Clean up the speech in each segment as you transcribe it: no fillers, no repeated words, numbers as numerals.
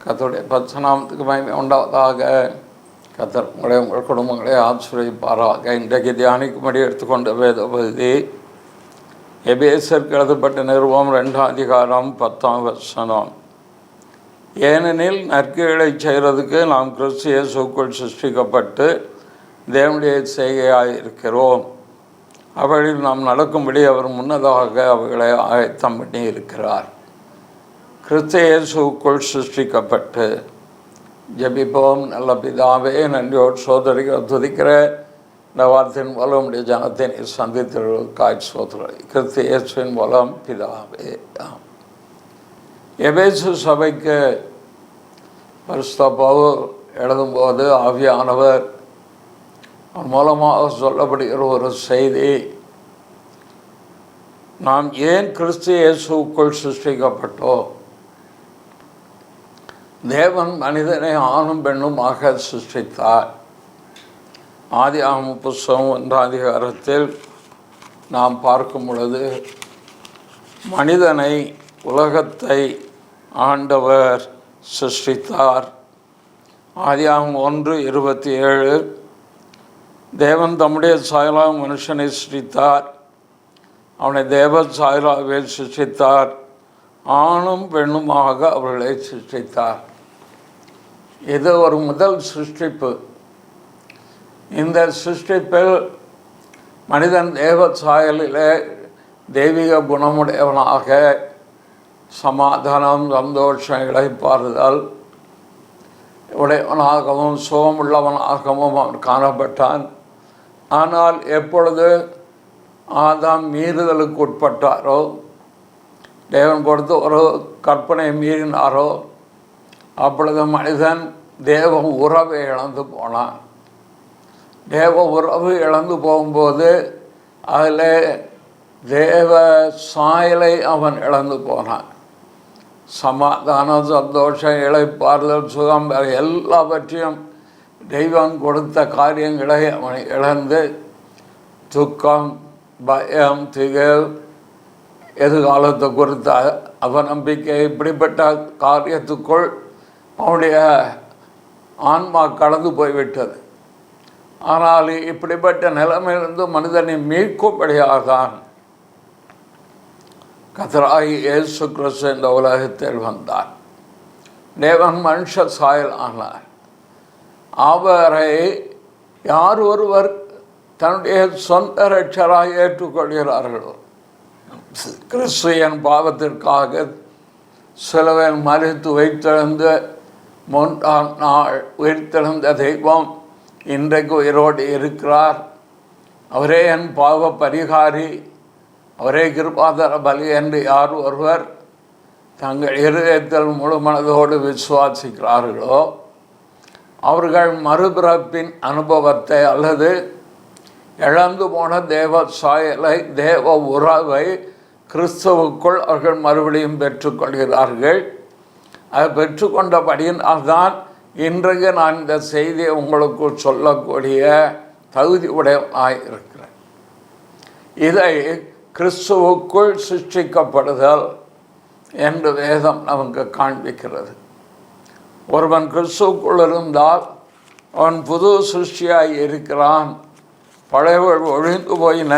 கர்த்தருடைய பரிசுத்தநாமத்துக்கு மகிமை உண்டாவதாக. கர்த்தர் உங்கள் குடும்பங்களை ஆசீர்வதிப்பாராக. இன்றைக்கு தியானிக்கும்படி எடுத்துக்கொண்ட வேத பகுதி எபேசருக்கு எழுதப்பட்ட நிருபம் 2ஆம் அதிகாரம் 10ஆம் வசனம். ஏனெனில் நற்கிரிகளை செய்கிறதுக்கு நாம் கிறிஸ்து இயேசுக்குள் சிருஷ்டிக்கப்பட்டு தேவனுடைய செய்கையாக இருக்கிறோம். அவளில் நாம் நடக்கும்படி அவர் முன்னதாக அவர்களை ஆயத்தம் பண்ணி இருக்கிறார். கிறிஸ்து இயேசுக்குள் சிருஷ்டிக்கப்பட்டு ஜெபிப்போம். நல்ல பிதாவே, நன்றியோடு சோதரிகள் துதிக்கிற இந்த வார்த்தையின் மூலம் உடைய ஜனத்தை சந்தித்தவர்களுக்காய் சோதரி கிறிஸ்து இயேசுவின் மூலம் பிதாவே. எபேசு சபைக்கு பரிசுத்த பவுல் எழுதும்போது ஆவியானவர் மூலமாக சொல்லப்படுகிற ஒரு செய்தி, நாம் ஏன் கிறிஸ்து இயேசுக்குள் சிருஷ்டிக்கப்பட்டோம். தேவன் மனிதனை ஆணும் பெண்ணுமாக சிருஷ்டித்தார். ஆதியாகமம் புத்தகம் 1ஆம் அதிகாரத்தில் நாம் பார்க்கும் பொழுது மனிதனை, உலகத்தை ஆண்டவர் சிருஷ்டித்தார். ஆதியாகமம் 1:27 தேவன் தம்முடைய சாயலாக மனுஷனை சிருஷ்டித்தார், அவனை தேவ சாயலாகவே சிருஷ்டித்தார், ஆணும் பெண்ணுமாக அவர்களை சிருஷ்டித்தார். இது ஒரு முதல் சிருஷ்டிப்பு. இந்த சிருஷ்டிப்பில் மனிதன் தேவ சாயலிலே தெய்வீக குணமுடையவனாக சமாதானம், சந்தோஷம், இளைப்பாறுதல் உடையவனாகவும் சுகமுள்ளவனாகவும் அவன் காணப்பட்டான். ஆனால் எப்பொழுது ஆதாம் மீறுதலுக்கு உட்பட்டாரோ, தேவன் கொடுத்து ஒரு கற்பனை மீறினாரோ, அப்பொழுது மனிதன் தேவ உறவை இழந்து போனான். தேவ உறவு இழந்து போகும்போது அதில் தேவ சாயலை அவன் இழந்து போனான். சமாதானம், சந்தோஷம், இளைப்பாறுதல், சுகம் எல்லாவற்றையும் தெய்வம் கொடுத்த காரியங்களை அவன் இழந்து துக்கம், பயம், திகழ், எதிர்காலத்தை குறித்த அவநம்பிக்கை, இப்படிப்பட்ட காரியத்துக்குள் அவனுடைய ஆன்மா கடந்து போய்விட்டது. ஆனால் இப்படிப்பட்ட நிலைமையிலிருந்து மனிதனை மீட்கும்படியாக தான் கர்த்தராகிய இயேசு கிறிஸ்து இந்த உலகத்தில் வந்தார். தேவன் மனுஷ சாயல் ஆனார். அவரை யார் ஒருவர் தன்னுடைய சொந்த ரட்சராக ஏற்றுக்கொள்கிறார்களோ, கிறிஸ்து என் பாவத்திற்காக சிலுவையில் மரித்து உயிர்த்தெழுந்து 3ஆம் நாள் உயிர்த்தெழுந்த தெய்வம் இன்றைக்கு உயிரோடு இருக்கிறார். அவரே என் பாவ பரிகாரி, அவரே கிருபாதார பலி என்று யார் ஒருவர் தங்கள் இருதயத்தில் முழு மனதோடு விசுவாசிக்கிறார்களோ, அவர்கள் மறுபிறப்பின் அனுபவத்தை அல்லது இழந்து போன தேவ சாயலை, தேவ உறவை கிறிஸ்துவுக்குள் அவர்கள் மறுபடியும் பெற்றுக்கொள்கிறார்கள். அதை பெற்றுக்கொண்டபடியினால்தான் இன்றைக்கு நான் இந்த செய்தியை உங்களுக்கு சொல்லக்கூடிய தகுதி உடையவனாக இருக்கிறேன். இதை கிறிஸ்துவுக்குள் சிருஷ்டிக்கப்படுதல் என்று வேதம் நமக்கு காண்பிக்கிறது. ஒருவன் கிறிஸ்துவுக்குள் இருந்தால் அவன் புது சிருஷ்டியாய் இருக்கிறான். பழையவள் ஒழிந்து போயின,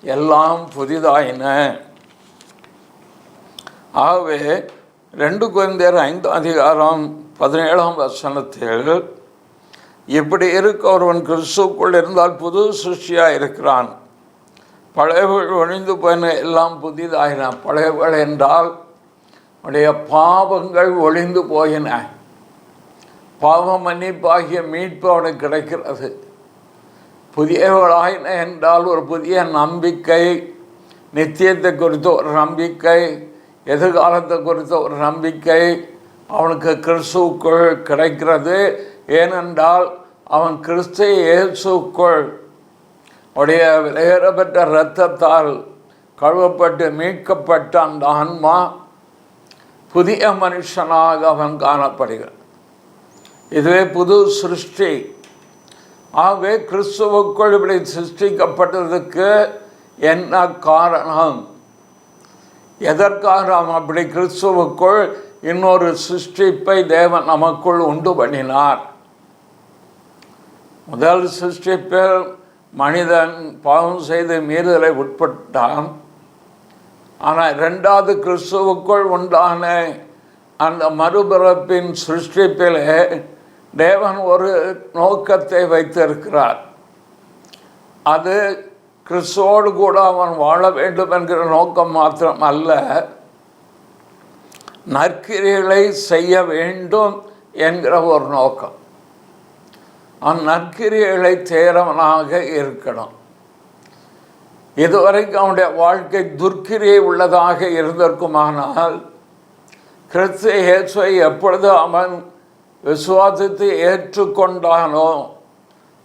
எல்லாம் புதிதாயின. ஆகவே 2 கொரிந்தியர் 5ஆம் அதிகாரம் 17ஆம் வசனத்தில் இப்படி இருக்க ஒருவன் கிறிஸ்துவுக்குள் இருந்தால் புது சிருஷ்டியாக இருக்கிறான், பழையவள் ஒழிந்து போயின, எல்லாம் புதிதாயின. பழையவள் என்றால் உடைய பாவங்கள் ஒழிந்து போயின. பாவ மன்னிப்பாகிய மீட்பு அவனுக்கு கிடைக்கிறது. புதியவளாயின என்றால் ஒரு புதிய நம்பிக்கை, நித்தியத்தை குறித்த ஒரு நம்பிக்கை, எதிர்காலத்தை குறித்த ஒரு நம்பிக்கை அவனுக்கு கிறிஸ்துவுக்குள் கிடைக்கிறது. ஏனென்றால் அவன் கிறிஸ்து இயேசுக்குள் உடைய விலையேறப்பட்ட இரத்தத்தால் கழுவப்பட்டு மீட்கப்பட்ட அந்த ஆன்மா புதிய மனுஷனாக அவன் காணப்படுகிறான். இதுவே புது சிருஷ்டி. ஆகவே கிறிஸ்துவுக்குள் இப்படி சிருஷ்டிக்கப்பட்டதுக்கு என்ன காரணம்? எதற்காக நாம் அப்படி கிறிஸ்துவுக்குள் இன்னொரு சிருஷ்டிப்பை தேவன் நமக்குள் உண்டு பண்ணினார். முதல் சிருஷ்டிப்பில் மனிதன் பாவம் செய்து மீறுதலை உட்பட்டான். ஆனால் இரண்டாவது கிறிஸ்துவுக்குள் உண்டான அந்த மறுபிறப்பின் சிருஷ்டிப்பிலே தேவன் ஒரு நோக்கத்தை வைத்திருக்கிறார். அது கிறிஸ்துவோடு கூட அவன் வாழ வேண்டும் என்கிற நோக்கம் மாத்திரம் அல்ல, நற்கிரியைகளை செய்ய வேண்டும் என்கிற ஒரு நோக்கம். அவன் நற்கிரியைகளை தேரவனாக இருக்கணும். இதுவரைக்கும் அவனுடைய வாழ்க்கை துர்க்கிரியை உள்ளதாக இருந்திருக்குமானால், கிறிஸ்து இயேசுவை எப்பொழுது அவன் விசுவாசித்து ஏற்றுக்கொண்டானோ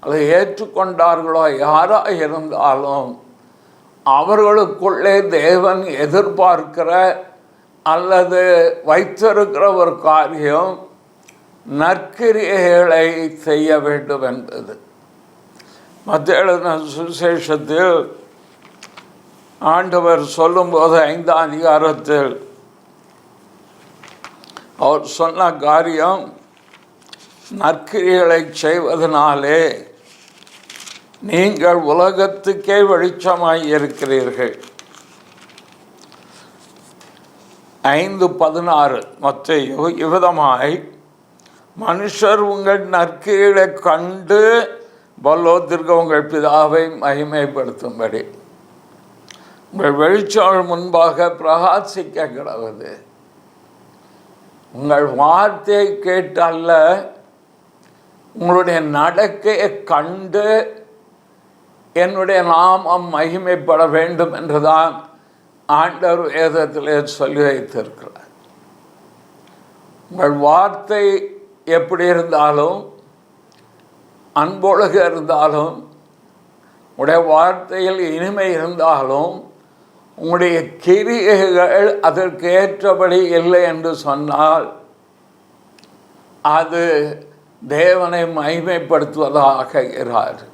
அதை ஏற்றுக்கொண்டார்களோ யாராக இருந்தாலும் அவர்களுக்குள்ளே தேவன் எதிர்பார்க்கிற அல்லது வைத்திருக்கிற ஒரு காரியம் நற்கிரியைகளை செய்ய வேண்டும் என்பது. மத்தேயு சுவிசேஷத்தில் ஆண்டவர் சொல்லும்போது 5ஆம் அதிகாரத்தில் அவர் சொன்ன காரியம், நற்கிரியைகளை செய்வதனாலே நீங்கள் உலகத்துக்கே வெளிச்சமாய் இருக்கிறீர்கள். 5:16 மத்தேயு, இவ்விதமாய் மனுஷர் உங்கள் நற்கிரியைகளை கண்டு பரலோகத்திற்கு உங்கள் பிதாவை மகிமைப்படுத்தும்படி உங்கள் வெளிச்சம் முன்பாக பிரகாசிக்க கிடவது. உங்கள் வார்த்தையை கேட்டல்ல, உங்களுடைய நடக்கையை கண்டு என்னுடைய நாமம் மகிமைப்பட வேண்டும் என்றுதான் ஆண்டவர் வேதத்திலே சொல்லி வைத்திருக்கிறார். உங்கள் வார்த்தை எப்படி இருந்தாலும், அன்பொழுக இருந்தாலும், உங்களுடைய வார்த்தையில் இனிமை இருந்தாலும், உங்களுடைய கிரியைகள் அதற்கு ஏற்றபடி இல்லை என்று சொன்னால் அது தேவனை மகிமைப்படுத்துவதாக இராது.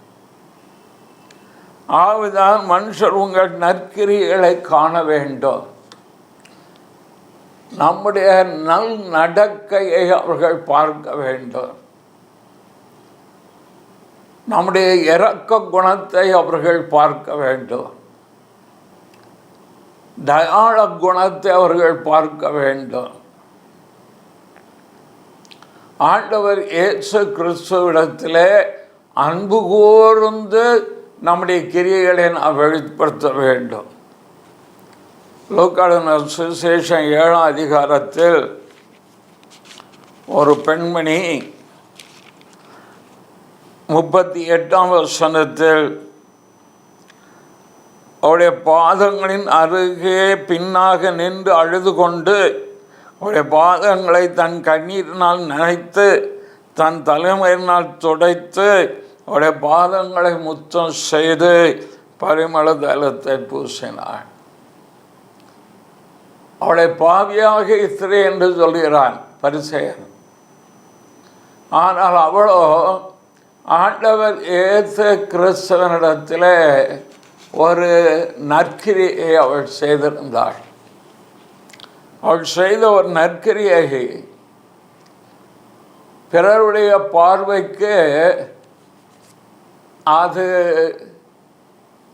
ஆகவேதான் மனுஷர் உங்கள் நற்கிரியைகளை காண வேண்டும். நம்முடைய நல் நடக்கையை அவர்கள் பார்க்க வேண்டும். நம்முடைய இரக்க குணத்தை அவர்கள் பார்க்க வேண்டும். தயாள குணத்தை அவர்கள் பார்க்க வேண்டும். ஆண்டவர் இயேசு கிறிஸ்துவிடத்திலே அன்பு கூர்ந்து நம்முடைய கிரியைகளை நாம் வெளிப்படுத்த வேண்டும். லூக்கா சுவிசேஷம் 7ஆம் அதிகாரத்தில் ஒரு பெண்மணி 38ஆம் வசனத்தில் அவருடைய பாதங்களின் அருகே பின்னாக நின்று அழுது கொண்டு அவருடைய பாதங்களை தன் கண்ணீரினால் நனைத்து தன் தலைமையினால் துடைத்து அவருடைய பாதங்களை முத்தம் செய்து பரிமள தைலத்தை பூசினாள். அவளை பாவியாக ஸ்திரீ என்று சொல்கிறான் பரிசேயன். ஆனால் அவளோ ஆண்டவர் இயேசு கிறிஸ்துவனிடத்திலே ஒரு நற்கிரியை அவள் செய்திருந்தாள். அவள் செய்த ஒரு நற்கிரியை பிறருடைய பார்வைக்கு அது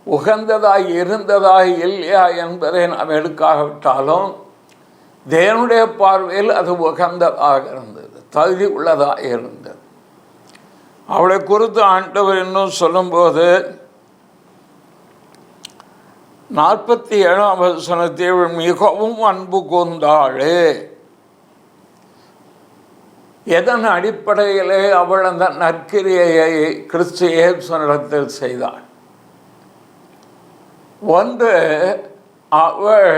உகந்ததாய் இருந்ததாய் இல்லையா என்பதை நாம் எடுக்காவிட்டாலும் தேவனுடைய பார்வையில் அது உகந்ததாக இருந்தது, தகுதி உள்ளதாக இருந்தது. அவளை குறித்து ஆண்டவர் இன்னும் சொல்லும்போது 47ஆம் வசனத்தில் மிகவும் அன்பு கூர்ந்தாளே. எதன் அடிப்படையிலே அவள் அந்த நற்கிரியையை கிறிஸ்து இயேசுவினிடத்தில் செய்தாள்? ஒன்று, அவள்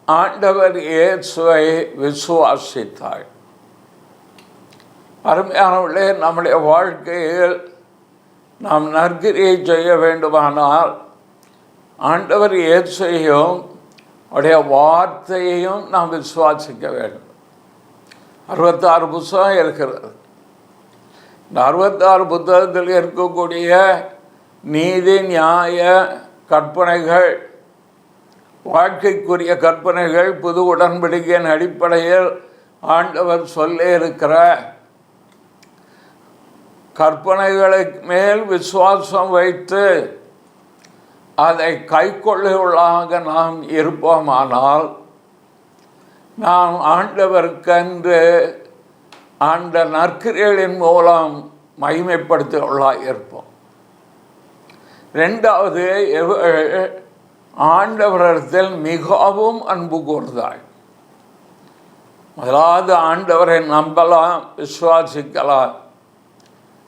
ஆண்டவர் இயேசுவை விசுவாசித்தாள். அருமையானவர்களே, நம்முடைய வாழ்க்கையில் நாம் நற்கிரியை செய்ய வேண்டுமானால் ஆண்டவர் இயேசுவையும் அவருடைய வார்த்தையையும் நாம் விசுவாசிக்க வேண்டும். 66 புத்தகம் இருக்கிறது. இந்த 66 புத்தகத்தில் இருக்கக்கூடிய நீதி, நியாய கற்பனைகள், வாழ்க்கைக்குரிய கற்பனைகள், புது உடன்படிக்கையின் அடிப்படையில் ஆண்டவர் சொல்ல இருக்கிற கற்பனைகளுக்கு மேல் விசுவாசம் வைத்து அதை கைக்கொள்ளுவதாக நாம் இருப்போமானால் நாம் ஆண்டவருக்கென்று அந்த நற்கிரியலின் மூலம் மகிமைப்படுத்தியுள்ளாக இருப்போம். ரெண்டாவது, ஆண்டவரிடத்தில் மிகவும் அன்பு கூர்ந்தாள். முதலாவது ஆண்டவரை நம்பலாம், விசுவாசிக்கலாம்.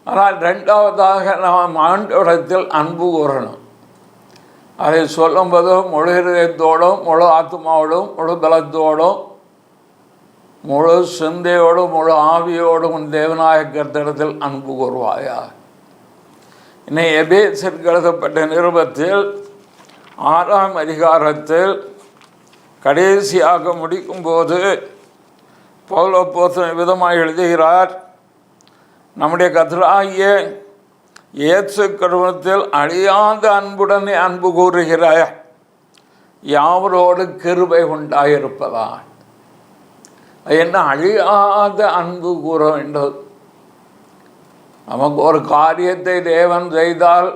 ஆனால் ரெண்டாவதாக நாம் ஆண்டவரிடத்தில் அன்பு கூறணும். அதை சொல்லும்போது முழு இதயத்தோடும், முழு ஆத்மாவோடும், முழு பலத்தோடும், முழு சிந்தையோடும், முழு ஆவியோடும் தேவனாய கர்த்தரிடத்தில் அன்பு கூறுவாயா. இன்னும் எபேசியருக்கு எழுதப்பட்ட நிருபத்தில் 6ஆம் அதிகாரத்தில் கடைசியாக முடிக்கும்போது பவுல் அப்போஸ்தலன் விதமாக எழுதுகிறார், நம்முடைய கர்த்தராகிய இயேசு கிறிஸ்துவில் அழியாத அன்புடனே அன்பு கூறுகிற யாவரோடு கிருபை உண்டாயிருப்பதான். என்ன அழியாத அன்பு கூற வேண்டும்? நமக்கு ஒரு காரியத்தை தேவன் செய்தால்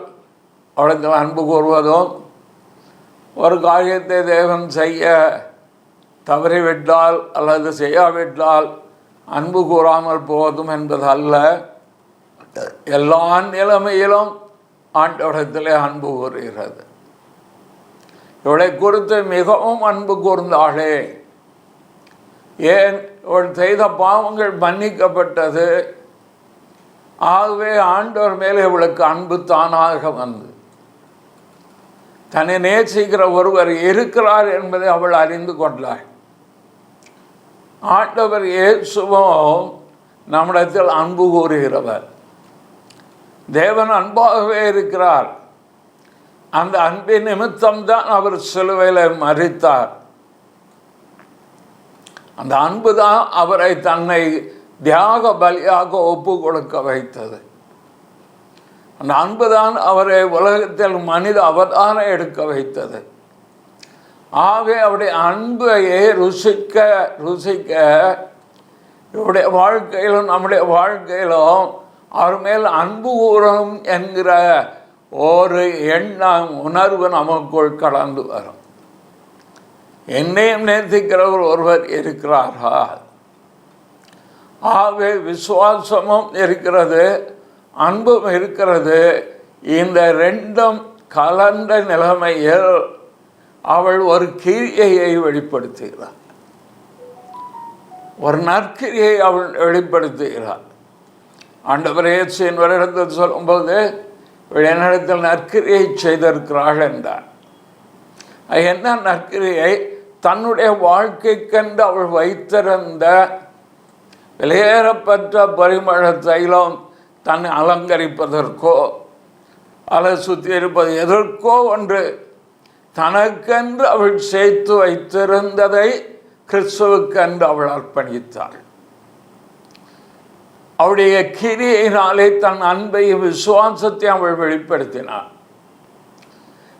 அவளுக்கு அன்பு கூறுவதும், ஒரு காரியத்தை தேவன் செய்ய தவறிவிட்டால் அல்லது செய்யாவிட்டால் அன்பு கூறாமல் போவதும் என்பதல்ல. எல்லா நிலைமையிலும் ஆண்டவரிடத்திலே அன்பு கூறுகிறது. இவளை குறித்து மிகவும் அன்பு கூர்ந்தாளே. ஏன்? இவள் செய்த பாவங்கள் மன்னிக்கப்பட்டது. ஆகவே ஆண்டவர் மேலே இவளுக்கு அன்பு தானாக வந்து, தன்னை நேசிக்கிற ஒருவர் இருக்கிறார் என்பதை அவள் அறிந்து கொண்டாள். ஆண்டவர் இயேசுவும் நம்மிடத்தில் அன்பு கூறுகிறவர். தேவன் அன்பாகவே இருக்கிறார். அந்த அன்பின் நிமித்தம்தான் அவர் சிலுவையில் மரித்தார். அந்த அன்பு தான் அவரை தன்னை தியாக பலியாக ஒப்பு கொடுக்க வைத்தது. அந்த அன்பு தான் அவரை உலகத்தில் மனித அவதாரம் எடுக்க வைத்தது. ஆகவே அவருடைய அன்பையே ருசிக்க இவருடைய வாழ்க்கையிலும் நம்முடைய நேசிக்கிறவர்கள் அவர் மேல் அன்பு கூறும் என்கிற ஒரு எண்ணம், உணர்வு நமக்குள் கடந்து வரும். என்னையும் நேசிக்கிறவர் ஒருவர் இருக்கிறாரா? ஆகவே விசுவாசமும் இருக்கிறது, அன்பும் இருக்கிறது. இந்த ரெண்டும் கலந்த நிலைமையில் அவள் ஒரு கிரியையை வெளிப்படுத்துகிறாள், ஒரு நற்கிரியை அவள் வெளிப்படுத்துகிறாள். ஆண்டவர் இயேசுவின் வருடத்தில் சொல்லும்போது என்னிடத்தில் நற்கிரியை செய்திருக்கிறாள் என்றார். என்ன நற்கிரியை? தன்னுடைய வாழ்க்கைக்கென்று அவள் வைத்திருந்த வெளியேறப்பட்ட பரிமள தைலம் தன்னை அலங்கரிப்பதற்கோ அல்லது சுற்றி இருப்பது எதற்கோ ஒன்று தனக்கென்று அவள் சேர்த்து வைத்திருந்ததை கிறிஸ்துவுக்கென்று அவள் அர்ப்பணித்தாள். அவளுடைய கிரியினாலே தன் அன்பையும் விசுவாசத்தை அவள் வெளிப்படுத்தினாள்.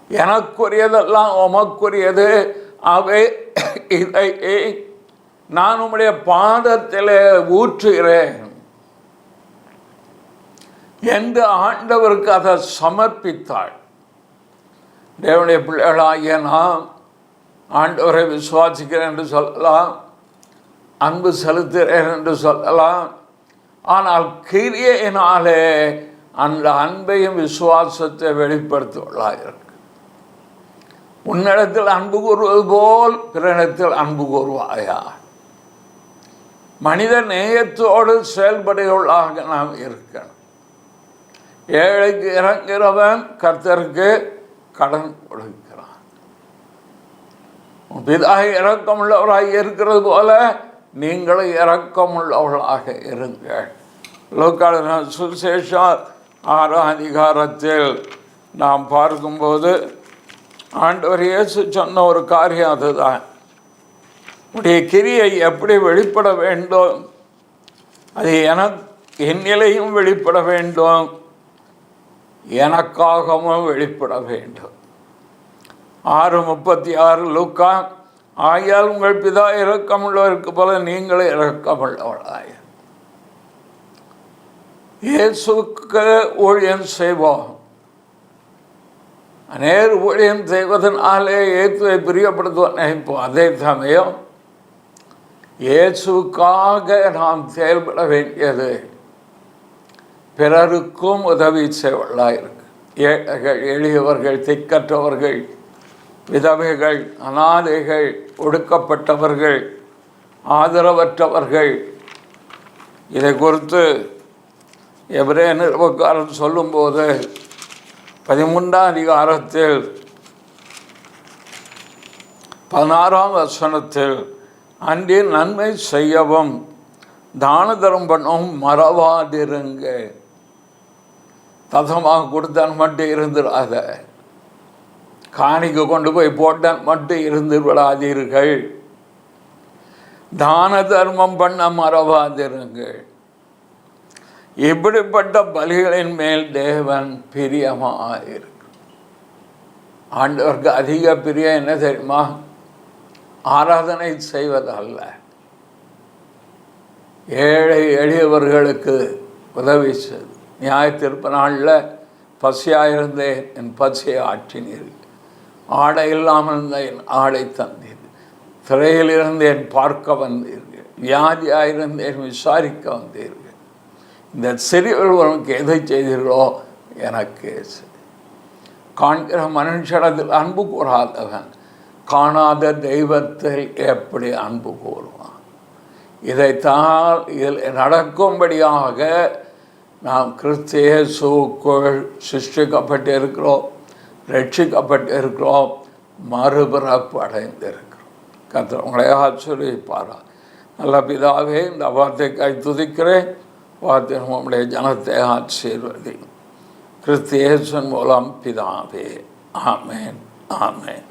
எனக்குரியதெல்லாம் உமக்குரியது, அவை இதை நான் உம்முடைய பாதத்திலே ஊற்றுகிறேன் என்று ஆண்டவருக்கு அதை சமர்ப்பித்தாள். தேவனுடைய பிள்ளைகளாகிய நாம் ஆண்டவரை விசுவாசிக்கிறேன் என்று சொல்லலாம், அன்பு செலுத்துகிறேன் என்று சொல்லலாம். ஆனால் கிரியையினாலே அந்த அன்பையும் விசுவாசத்தை வெளிப்படுத்துவதாக. உன்னிடத்தில் அன்பு கூறுவது போல் பிறனிடத்தில் அன்பு கூறுவாயா? மனித நேயத்தோடு செயல்படுவதாக நாம் இருக்கணும். ஏழைக்கு இறங்குகிறவன் கர்த்தருக்கு கடன் கொடுக்கிறான். பிதா இரக்கமுள்ளவராக இருக்கிறது போல நீங்களும் இரக்கமுள்ளவர்களாக இருங்கள். லூக்கான சுவிசேஷம் 6ஆம் அதிகாரத்தில் நாம் பார்க்கும்போது ஆண்டவர் இயேசு சொன்ன ஒரு காரியம் அதுதான். உடைய கிரியை எப்படி வெளிப்பட வேண்டும்? அது என் நிலையும் வெளிப்பட வேண்டும், எனக்காகவும் வெளிப்பட வேண்டும். 6:36 லூக்கா ஆகையால் உங்கள் பிதா இரக்கமுள்ளவருக்கு போல நீங்களே இரக்கமுள்ளவளாய். இயேசுக்கு ஊழியம் செய்வோம். அநேர் ஊழியம் செய்வதனாலே இயேசுவை பிரியப்படுத்துவ நினைப்போம். அதே சமயம் இயேசுக்காக நாம் செயல்பட வேண்டியது பிறருக்கும் உதவி செய்வதாக ஏழைகள், எளியவர்கள், திக்கற்றவர்கள், விதவைகள், அனாதைகள், ஒடுக்கப்பட்டவர்கள், ஆதரவற்றவர்கள். இதை குறித்து எபிரேய நிருபக்காரன் சொல்லும்போது 13ஆம் அதிகாரத்தில் 16ஆம் வசனத்தில் அன்றி நன்மை செய்யவும் தான தரம் பண்ணவும் மறவாதிருங்க. தசமாக கொடுத்தான் மட்டும் இருந்துடாத, காணிக்கு கொண்டு போய் போட்டான் மட்டும் இருந்து விடாதீர்கள். தான தர்மம் பண்ண மறவாதிருங்கள். இப்படிப்பட்ட பலிகளின் மேல் தேவன் பிரியமாயிருக்கு. ஆண்டவருக்கு அதிக பிரியம் என்ன தெரியுமா? ஆராதனை செய்வதல்ல, ஏழை எளியவர்களுக்கு உதவி செய்து. நியாயத்தீர்ப்பு நாளில் பசியாயிருந்தேன், என் பசியை ஆற்றினீர். ஆடை இல்லாமல் இருந்த என் ஆடை தந்தீர். சிறையில் இருந்தேன், பார்க்க வந்தீர்கள். வியாதியாயிருந்தேன், விசாரிக்க வந்தீர்கள். இந்த சிறியவர்களுக்கு எதை செய்தீர்களோ எனக்கு காண்கிற மனுஷனத்தில் அன்பு கூறாதவன் காணாத தெய்வத்தில் எப்படி அன்பு கூறுவான்? இதைத்தான் இதில் நடக்கும்படியாக நாம் கிறிஸ்து இயேசுவுக்குள் சிருஷ்டிக்கப்பட்டு இருக்கிறோம், ரட்சிக்கப்பட்டு இருக்கிறோம், மறுபிறப்பு அடைந்திருக்கிறோம். கர்த்தர் உங்களை ஆசீர்வதிப்பாரா. நல்ல பிதாவே, இந்த வார்த்தைக்காய் துதிக்கிறேன். வார்த்தை நம்முடைய ஜனத்தை ஆசீர்வதி. கிறிஸ்து இயேசுவின் மூலம் பிதாவே. ஆமென், ஆமென்.